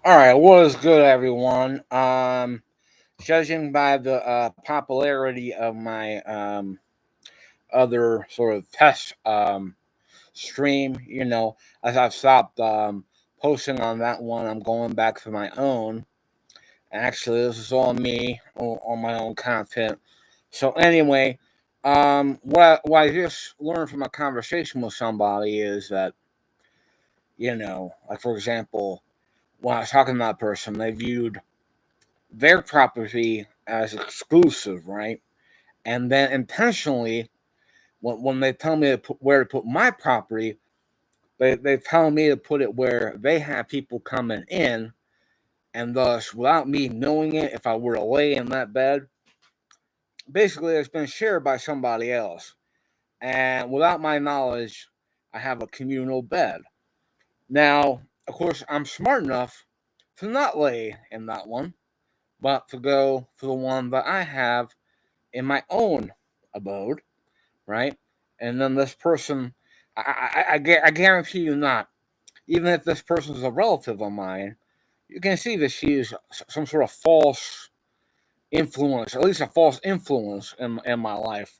All right, what is good, everyone? Judging by the popularity of my other sort of test stream, as I've stopped posting on that one, I'm going back to my own. Actually, this is all me on my own content. So anyway, what I just learned from a conversation with somebody is that like for example, when I was talking to that person, they viewed their property as exclusive, right? And then intentionally, when they tell me where to put my property, they tell me to put it where they have people coming in, and thus, without me knowing it, if I were to lay in that bed, basically it's been shared by somebody else. And without my knowledge, I have a communal bed. Now, of course, I'm smart enough to not lay in that one, but to go to the one that I have in my own abode, right? And then this person, I guarantee you not, even if this person is a relative of mine, you can see that she is some sort of false influence, at least a false influence in my life.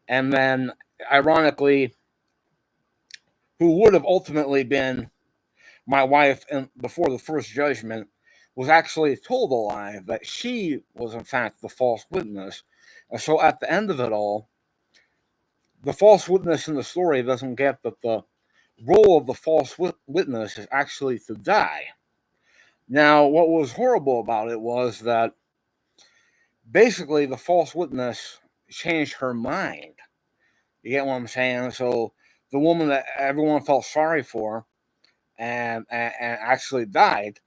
And then, ironically, who would have ultimately been my wife before the first judgment was actually told a lie that she was, in fact, the false witness. And so at the end of it all, the false witness in the story doesn't get that the role of the false witness is actually to die. Now, what was horrible about it was that basically the false witness changed her mind. You get what I'm saying? So the woman that everyone felt sorry for and actually died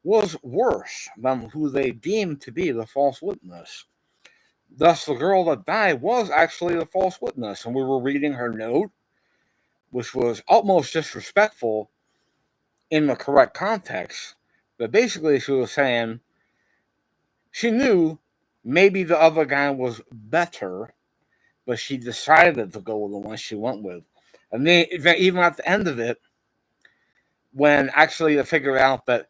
was worse than who they deemed to be the false witness. Thus, the girl that died was actually the false witness, and we were reading her note, which was utmost disrespectful in the correct context. But basically, she was saying she knew maybe the other guy was better, but she decided to go with the one she went with. And then, even at the end of it, when actually they figured out that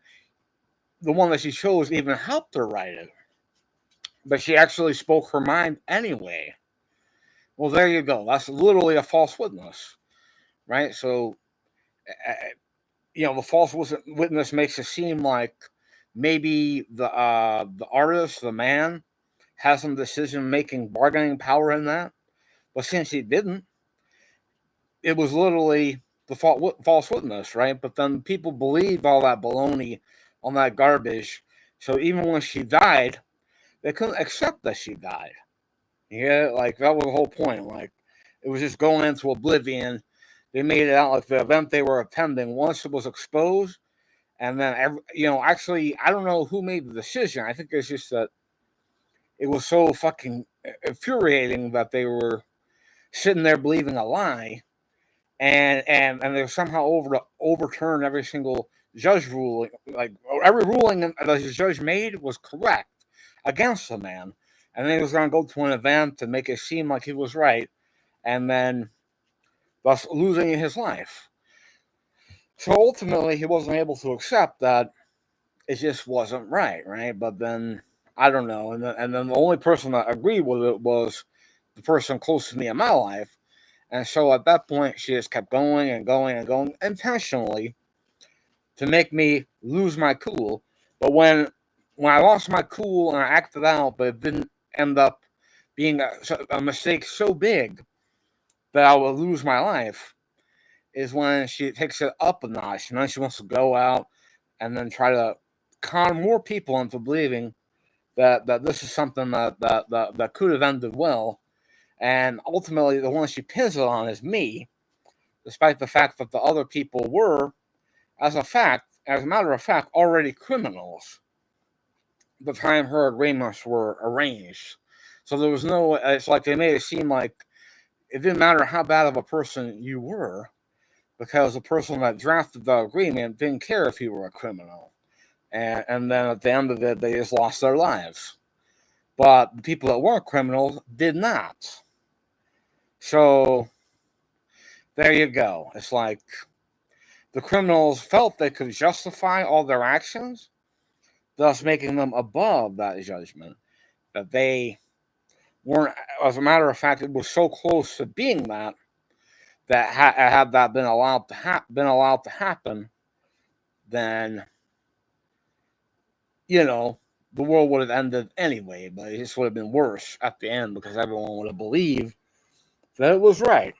the one that she chose even helped her write it, but she actually spoke her mind anyway. Well, there you go. That's literally a false witness, right? So, uh, the false witness makes it seem like maybe the artist, the man, has some decision making, bargaining power in that. But since he didn't, it was literally the false witness, right? But then people believed all that baloney on that garbage. So even when she died, they couldn't accept that she died. Yeah, like that was the whole point. Like it was just going into oblivion. They made it out like the event they were attending once it was exposed, and then actually, I don't know who made the decision. I think it's just that it was so fucking infuriating that they were sitting there believing a lie, and they somehow overturned every single judge ruling. Like every ruling that the judge made was correct against the man, and then he was going to go to an event to make it seem like he was right, and then thus losing his life. So ultimately, he wasn't able to accept that it just wasn't right, right? But then I don't know, and then the only person that agreed with it was the person close to me in my life, and so at that point, she just kept going and going and going intentionally to make me lose my cool. But when I lost my cool and I acted out, but it didn't end up being a mistake so big that I would lose my life, is when she takes it up a notch, and then she wants to go out and then try to con more people into believing that this is something that could have ended well. And ultimately, the one she pins it on is me, despite the fact that the other people were, as a matter of fact, already criminals the time her agreements were arranged. So there was no, it's like they made it seem like it didn't matter how bad of a person you were, because the person that drafted the agreement didn't care if you were a criminal. And then at the end of it, they just lost their lives. But the people that weren't criminals did not. So there you go. It's like the criminals felt they could justify all their actions, thus making them above that judgment. That they weren't, as a matter of fact, it was so close to being that, had that been allowed to happen, then, the world would have ended anyway, but it just would have been worse at the end because everyone would have believed that it was right.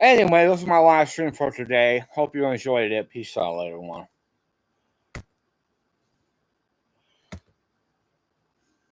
Anyway, this is my live stream for today. Hope you enjoyed it. Peace out, everyone.